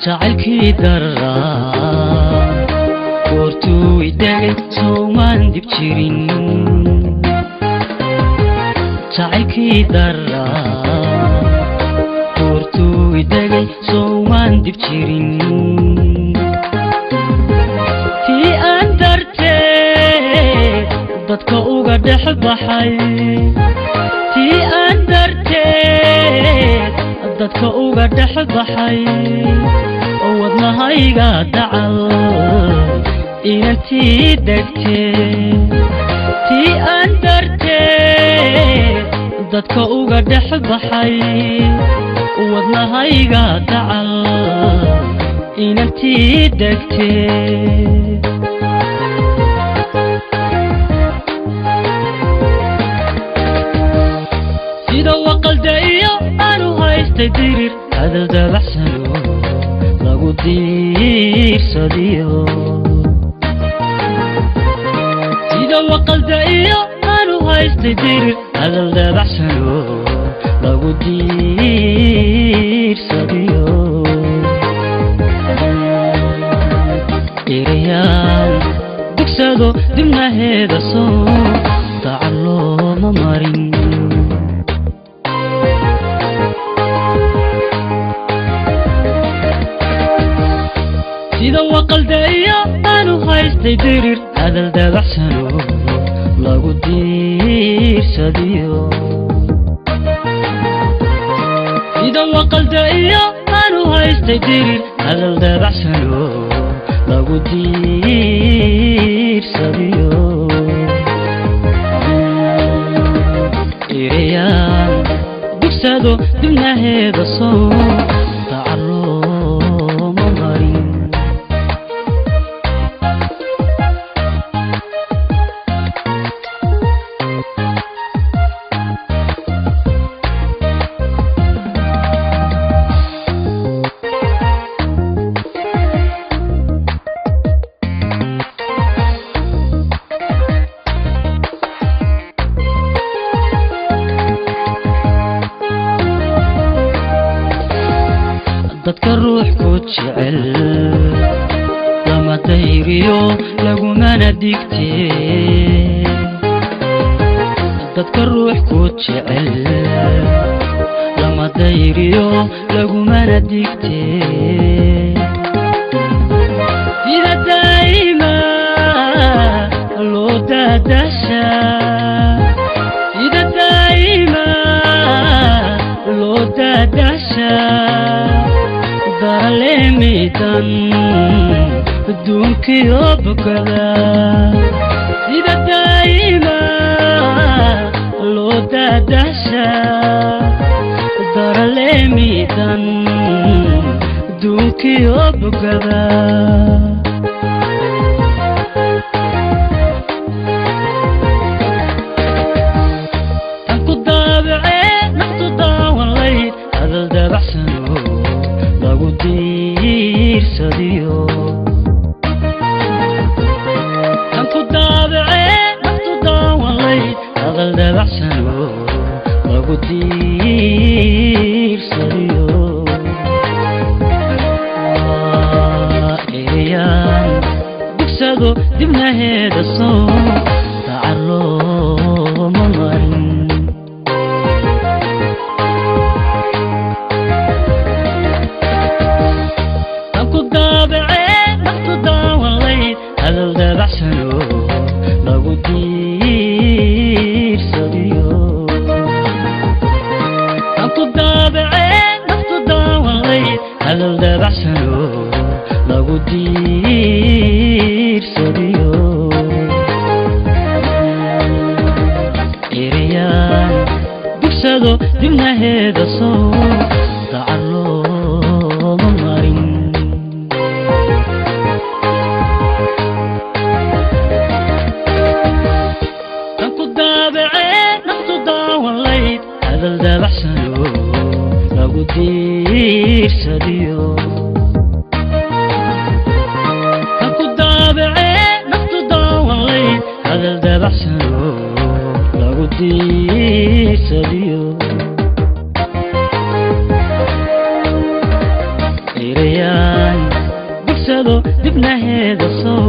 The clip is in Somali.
jacaylkii daraa goortuu idagay soomaan dib jirin jacaylkii daraa goortuu idagay soomaan dib jirin tii aan dartee dadka uga dhex baxay tii aan dartee dadka uga dhex baxay oo wadnahayga dacal inantii degtee tii aan dartee dadka uga dhex baxay oo wadnahayga dacal inantii degtee sida waqalda iyo aanu haystay dirir hadal dabaxsano lagu diirsadiyo sida waqalda iyo aanu haystay dirir hadal dabaxsano lagu diirsadiyo erayaan dugsado dibnaheeda soo tacallooma marin sida waqalda iyo aanu haystay dirir hadal dabaxsano lagu diirsadiyo sida waqalda iyo aanu haystay dirir hadal dabaxsano lagu diirsadiyo erayaan dugsado dibnaheeda soo tacallooma marin dadka ruux ku jecel lama dayriyo lagumana digtee dadka ruux ku jecel lama dayriyo lagumana digtee sida daa'ima loo daadashaa sida daa'ima loo daadashaa daraleemidan adduunkii oo bogada sida daa'ima loo daadashaa daraleemidan adduunkii oo bogada tan ku daabacee naftu daawan layd hadal dabaxsano lagu diirsadiyo tan ku daabacee naftu daawan layd hadal dabaxsano lagu diirsadiyo erayaan dugsado dibnaheeda soo tacallooma marin hadal dabaxsano lagu diirsadiyo tan ku daabacee naftu daawan layd hadal dabaxsano lagu diirsadiyo erayaan dugsado dibnaheeda soo tacallooma marin hadal dabaxsano lagu diirsadiyo tan ku daabacee naftu daawan layd hadal dabaxsano lagu diirsadiyo erayaan dagsado dibnaheeda soo